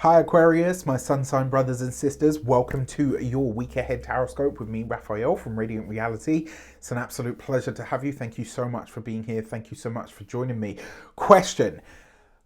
Hi Aquarius, my sun sign brothers and sisters. Welcome to your week ahead taroscope with me, Raphael from Radiant Reality. It's an absolute pleasure to have you. Thank you so much for being here. Thank you so much for joining me. Question.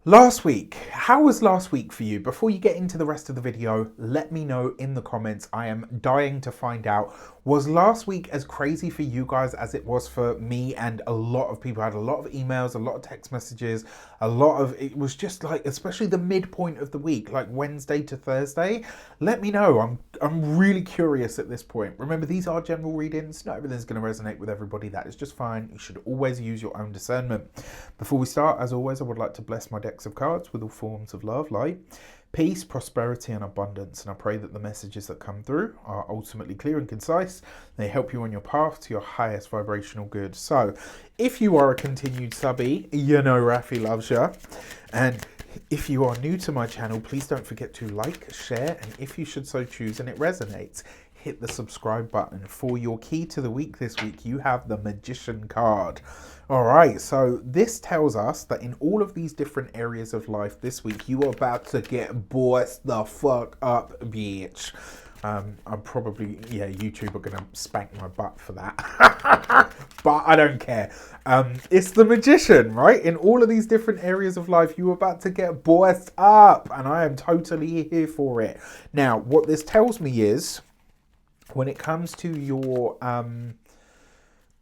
Last week, how was last week for you? Before you get into the rest of the video, let me know in the comments. I am dying to find out. Was last week as crazy for you guys as it was for me? And a lot of people had a lot of emails, a lot of text messages, it was just like, especially the midpoint of the week, like Wednesday to Thursday. Let me know. I'm really curious at this point. Remember, these are general readings. Not everything's going to resonate with everybody. That is just fine. You should always use your own discernment. Before we start, as always, I would like to bless my decks of cards with all forms of love, light, peace, prosperity, and abundance. And I pray that the messages that come through are ultimately clear and concise. They help you on your path to your highest vibrational good. So, if you are a continued subby, you know Rafi loves you. And if you are new to my channel, please don't forget to like, share, and if you should so choose and it resonates, hit the subscribe button. For your key to the week this week, you have the Magician card. All right, so this tells us that in all of these different areas of life this week, you are about to get bossed the fuck up, bitch. I'm probably, YouTube are going to spank my butt for that. But I don't care. It's the Magician, right? In all of these different areas of life, you're about to get bossed up. And I am totally here for it. Now, what this tells me is, when it comes to your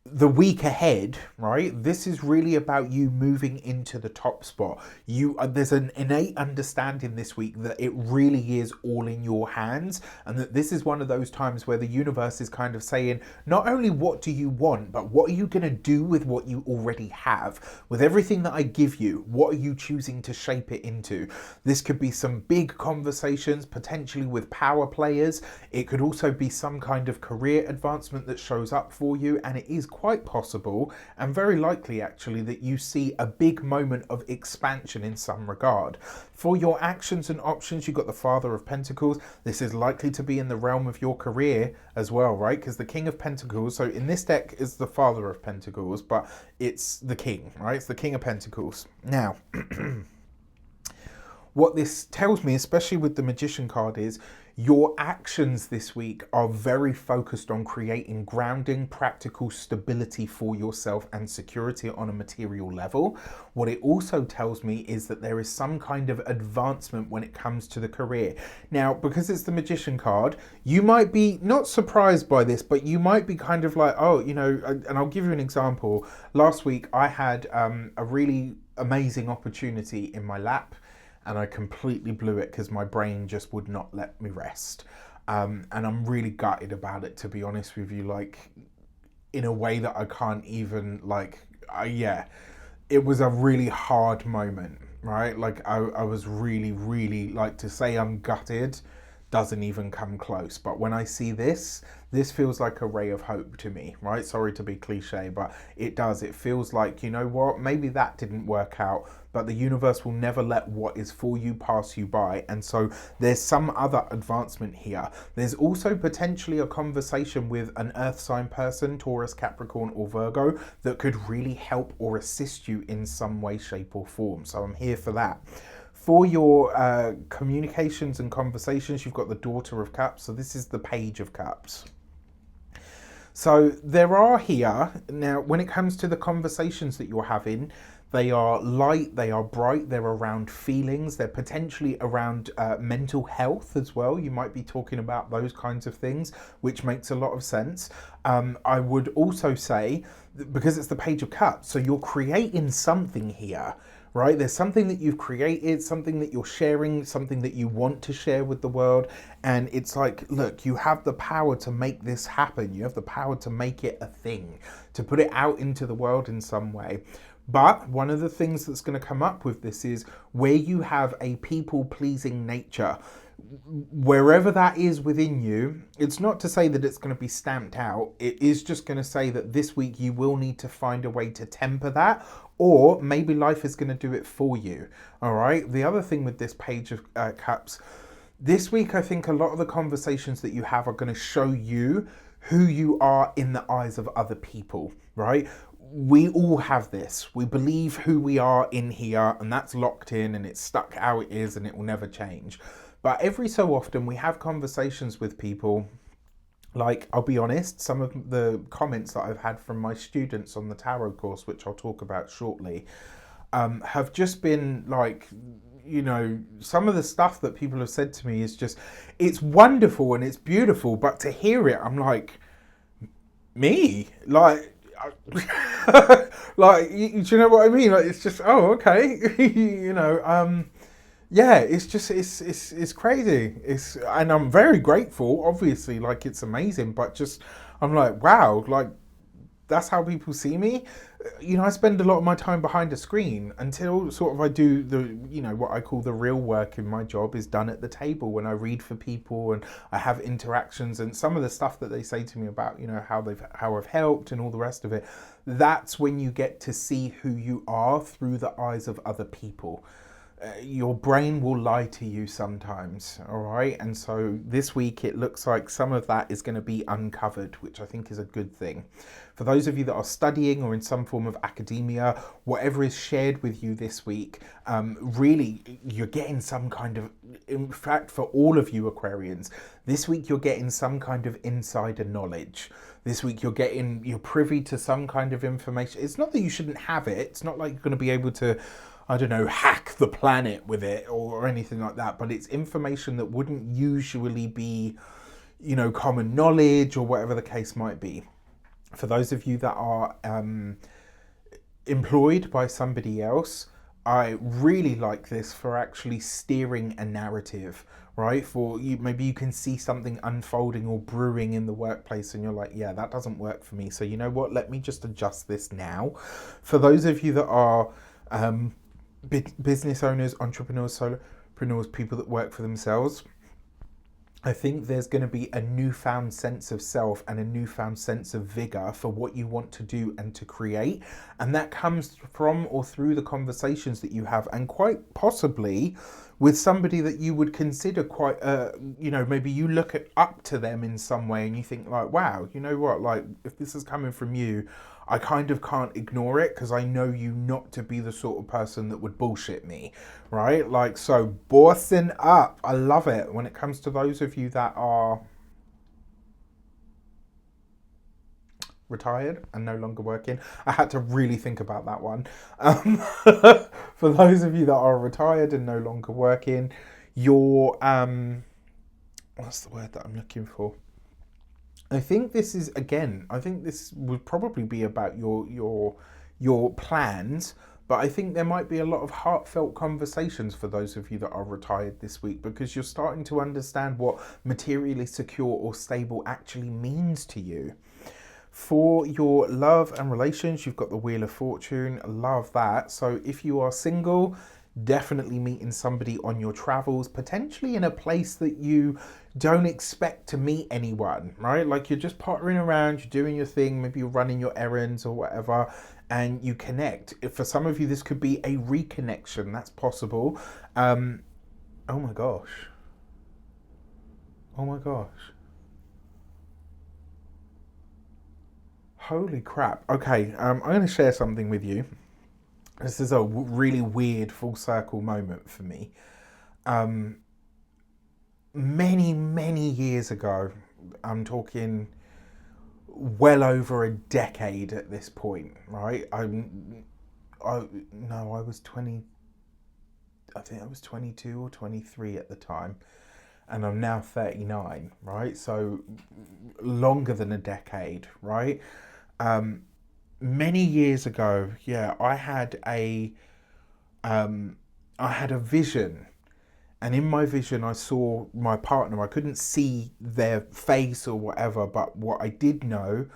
the week ahead, right? This is really about you moving into the top spot. There's an innate understanding this week that it really is all in your hands, and that this is one of those times where the universe is kind of saying, not only what do you want, but what are you going to do with what you already have? With everything that I give you, what are you choosing to shape it into? This could be some big conversations, potentially with power players. It could also be some kind of career advancement that shows up for you, and it is quite possible and very likely actually that you see a big moment of expansion in some regard. For your actions and options, you've got the Father of Pentacles. This is likely to be in the realm of your career as well, right? Because the King of Pentacles, so in this deck is the Father of Pentacles, but it's the King, right? It's the King of Pentacles. Now, what this tells me, especially with the Magician card, is your actions this week are very focused on creating grounding, practical stability for yourself and security on a material level. What it also tells me is that there is some kind of advancement when it comes to the career. Now, because it's the Magician card, you might be not surprised by this, but you might be kind of like, oh, and I'll give you an example. Last week, I had a really amazing opportunity in my lap, and I completely blew it because my brain just would not let me rest. And I'm really gutted about it, to be honest with you, like in a way that I can't even it was a really hard moment, right? Like I was really, really, like, to say I'm gutted doesn't even come close. But when I see this feels like a ray of hope to me, right? Sorry to be cliche, but it does. It feels like, you know what, maybe that didn't work out, but the universe will never let what is for you pass you by. And so there's some other advancement here. There's also potentially a conversation with an earth sign person, Taurus, Capricorn, or Virgo, that could really help or assist you in some way, shape, or form. So I'm here for that. For your communications and conversations, you've got the Daughter of Cups. So this is the Page of Cups. So there are here, now when it comes to the conversations that you're having, they are light, they are bright, they're around feelings, they're potentially around mental health as well. You might be talking about those kinds of things, which makes a lot of sense. I would also say, because it's the Page of Cups, so you're creating something here, right? There's something that you've created, something that you're sharing, something that you want to share with the world. And it's like, look, you have the power to make this happen. You have the power to make it a thing, to put it out into the world in some way. But one of the things that's going to come up with this is where you have a people-pleasing nature, wherever that is within you, it's not to say that it's going to be stamped out. It is just going to say that this week you will need to find a way to temper that, or maybe life is going to do it for you. All right. The other thing with this Page of Cups, this week, I think a lot of the conversations that you have are going to show you who you are in the eyes of other people, right? we all have this. We believe who we are in here, and that's locked in and it's stuck how it is and it will never change. But every so often we have conversations with people. Like, I'll be honest, some of the comments that I've had from my students on the tarot course, which I'll talk about shortly, have just been like, you know, some of the stuff that people have said to me is just, it's wonderful and it's beautiful, but to hear it, I'm like, me? Like, like, do you know what I mean? Like, it's just, oh, okay, you know, yeah, it's just, it's crazy. And I'm very grateful, obviously, like, it's amazing, but just, I'm like, wow, like, that's how people see me. You know, I spend a lot of my time behind a screen until sort of I do the, you know, what I call the real work in my job is done at the table, when I read for people and I have interactions, and some of the stuff that they say to me about, you know, how I've helped and all the rest of it. That's when you get to see who you are through the eyes of other people. Your brain will lie to you sometimes, all right? And so this week it looks like some of that is going to be uncovered, which I think is a good thing. For those of you that are studying or in some form of academia, whatever is shared with you this week, really, you're getting some kind of, in fact, for all of you Aquarians, this week you're getting some kind of insider knowledge. This week you're privy to some kind of information. It's not that you shouldn't have it. It's not like you're going to be able to, I don't know, hack the planet with it or anything like that, but it's information that wouldn't usually be, you know, common knowledge or whatever the case might be. For those of you that are employed by somebody else, I really like this for actually steering a narrative, right? For you, maybe you can see something unfolding or brewing in the workplace and you're like, yeah, that doesn't work for me. So you know what, let me just adjust this now. For those of you that are business owners, entrepreneurs, solopreneurs, people that work for themselves, I think there's going to be a newfound sense of self and a newfound sense of vigor for what you want to do and to create. And that comes from or through the conversations that you have, and quite possibly with somebody that you would consider quite, you know, maybe you look up to them in some way and you think like, wow, you know what, like if this is coming from you, I kind of can't ignore it because I know you not to be the sort of person that would bullshit me, right? Like, so bossing up. I love it. When it comes to those of you that are retired and no longer working, I had to really think about that one. For those of you that are retired and no longer working, you're, what's the word that I'm looking for? I think this is, again, I think this would probably be about your plans, but I think there might be a lot of heartfelt conversations for those of you that are retired this week, because you're starting to understand what materially secure or stable actually means to you. For your love and relations, you've got the Wheel of Fortune. Love that. So if you are single, definitely meeting somebody on your travels, potentially in a place that you don't expect to meet anyone, right? Like you're just pottering around, you're doing your thing, maybe you're running your errands or whatever, and you connect. If for some of you, this could be a reconnection, that's possible. Oh my gosh. Oh my gosh. Holy crap. Okay, I'm going to share something with you. This is a really weird full circle moment for me. Many years ago, I'm talking well over a decade at this point, right? I was 20, I think I was 22 or 23 at the time, and I'm now 39, right? So longer than a decade, right? Many years ago, yeah, I had a vision, and in my vision I saw my partner. I couldn't see their face or whatever, but what I did know,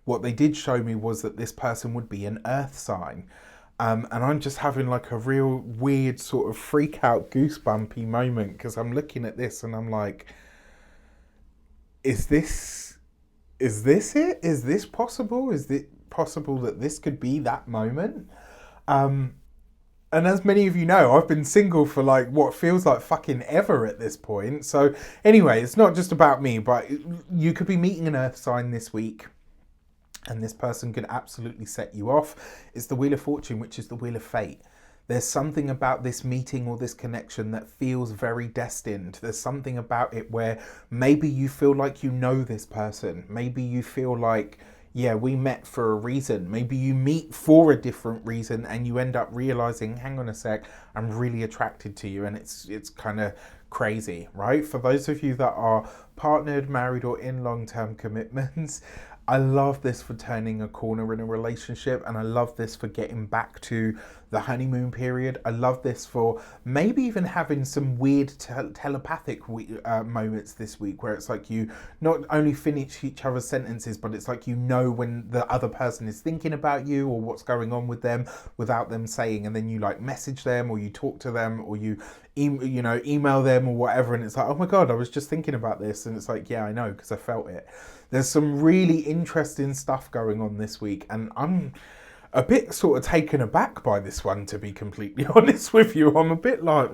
what they did show me, was that this person would be an earth sign. And I'm just having like a real weird sort of freak out goosebumpy moment, because I'm looking at this and I'm like, is this it? Is this possible? Is it possible that this could be that moment? And as many of you know, I've been single for like what feels like fucking ever at this point. So anyway, it's not just about me, but you could be meeting an earth sign this week. and this person could absolutely set you off. It's the Wheel of Fortune, which is the Wheel of Fate. There's something about this meeting or this connection that feels very destined. There's something about it where maybe you feel like you know this person. Maybe you feel like, yeah, we met for a reason. Maybe you meet for a different reason and you end up realizing, hang on a sec, I'm really attracted to you. And it's kind of crazy, right? For those of you that are partnered, married, or in long-term commitments, I love this for turning a corner in a relationship, and I love this for getting back to the honeymoon period. I love this for maybe even having some weird telepathic moments this week where it's like you not only finish each other's sentences, but it's like you know when the other person is thinking about you or what's going on with them without them saying, and then you like message them or you talk to them or you email them or whatever, and it's like, oh my god, I was just thinking about this, and it's like, yeah, I know, because I felt it. There's some really interesting stuff going on this week, and I'm a bit sort of taken aback by this one, to be completely honest with you. I'm a bit like,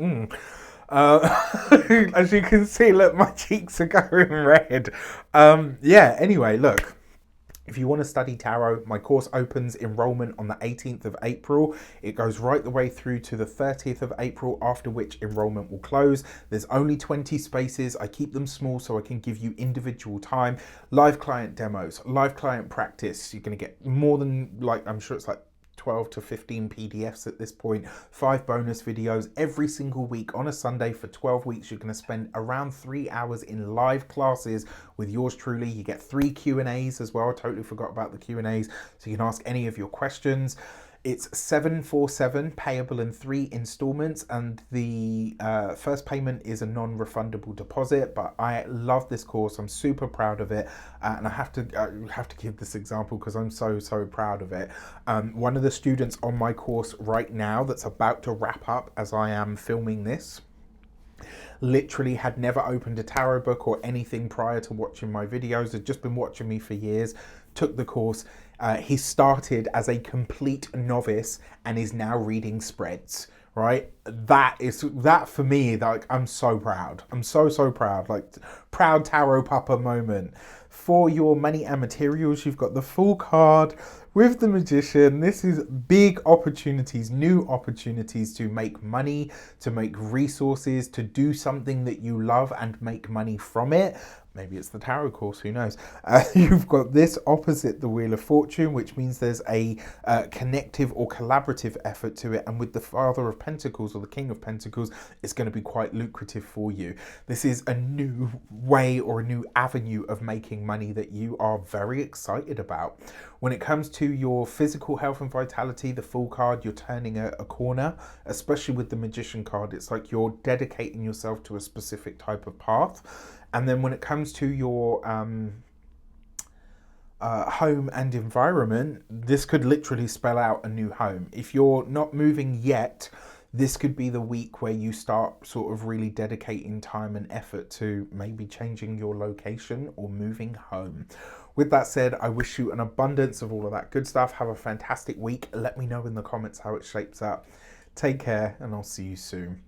as you can see, look, my cheeks are going red. Anyway, look. If you want to study tarot, my course opens enrollment on the 18th of April. It goes right the way through to the 30th of April, after which enrollment will close. There's only 20 spaces. I keep them small so I can give you individual time. Live client demos, live client practice. You're going to get more than, like, I'm sure it's like 12 to 15 PDFs at this point, 5 bonus videos every single week on a Sunday for 12 weeks. You're going to spend around 3 hours in live classes with yours truly. You get 3 Q&As as well. I totally forgot about the Q&As, so you can ask any of your questions. It's 747, payable in 3 installments, and the first payment is a non-refundable deposit. But I love this course. I'm super proud of it, and I have to give this example because I'm so proud of it. One of the students on my course right now, that's about to wrap up as I am filming this, literally had never opened a tarot book or anything prior to watching my videos, had just been watching me for years, took the course. He started as a complete novice and is now reading spreads, right? That for me, like, I'm so proud. I'm so proud, like, proud tarot papa moment. For your money and materials, you've got the Fool card with the Magician. This is big opportunities, new opportunities to make money, to make resources, to do something that you love and make money from it. Maybe it's the tarot course, who knows? You've got this opposite the Wheel of Fortune, which means there's a connective or collaborative effort to it. And with the Father of Pentacles or the King of Pentacles, it's going to be quite lucrative for you. This is a new way or a new avenue of making money that you are very excited about. When it comes to your physical health and vitality, the Fool card, you're turning a corner, especially with the Magician card. It's like you're dedicating yourself to a specific type of path. And then when it comes to your home and environment, this could literally spell out a new home. If you're not moving yet, this could be the week where you start sort of really dedicating time and effort to maybe changing your location or moving home. With that said, I wish you an abundance of all of that good stuff. Have a fantastic week. Let me know in the comments how it shapes up. Take care, and I'll see you soon.